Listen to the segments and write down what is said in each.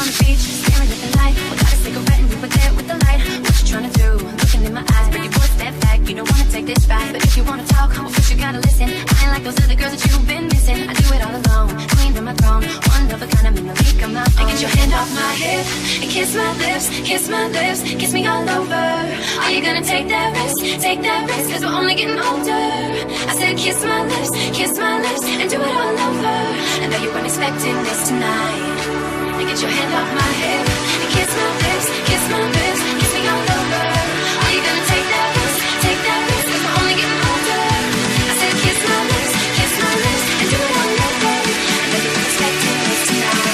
on the beach, staring at the night. We got a cigarette and we were there with the light. What you trying to do? Looking in my eyes, pretty boy, step back. You don't wanna take this back, but if you wanna talk, well first you gotta listen. I ain't like those other girls that you've been missing. I do it all alone, queen of my throne, one of a kind. I'm in the league of my own. Get your hand off my hip and kiss my lips, kiss my lips, kiss me all over. Are you gonna take that risk? Take that risk, 'cause we're only getting older. I said kiss my lips and do it all over. I know you weren't expecting this tonight. And get your hand off my hip and kiss my lips, kiss me all over. Are you gonna take that risk? Take that risk, 'cause we're only getting older. I said kiss my lips and do it all over. I know you weren't expecting this tonight.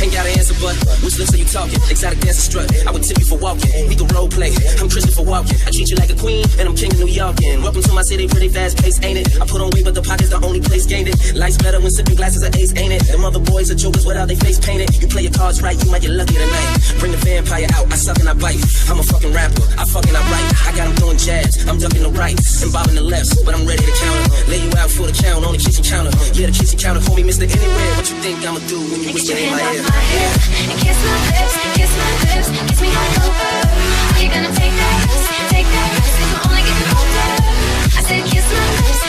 Ain't got an answer, but which lips are you talking? Exotic dancer strut, I would tip you for walking. We can role play, I'm Christopher walking. I treat you like a queen, and I'm king of New York. And welcome to my city, pretty fast pace, ain't it? I put on weight, but the pocket's the only place gained it. Life's better when sipping glasses of ace, ain't it? Them other boys are jokers without they face painted. You play your cards right, you might get lucky tonight. Bring the vampire out, I suck and I bite. I'm a fucking rapper, I fucking I write. I got him doing jazz, I'm ducking the rights and bobbing the lefts, but I'm ready to counter. Lay you out for the count on the kitchen counter. Yeah, the kitchen counter, call me Mr. Anywhere. What you think I'ma do when you whisper in my ear? And kiss my lips, kiss me all over. Are you gonna take that risk? Take that risk, 'cause we're only getting older. I said kiss my lips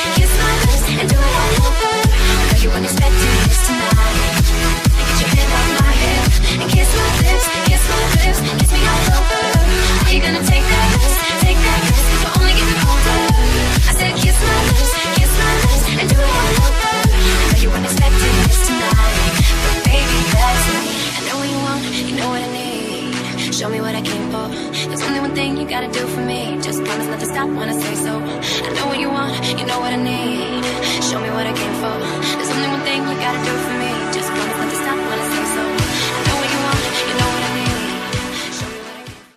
and do it all over. I know you weren't expecting this tonight. And get your hand off my hip and kiss my lips, kiss me all over. Are you gonna take that risk? Take that risk, 'cause we're only getting older. I said kiss my lips and do it all over. I know you weren't expecting this tonight, but baby that's me. I know what you want, you know what I need. Show me what I came for. There's only one thing you gotta do for me. Just promise not to stop when I say so. I know what you want, you know what I need.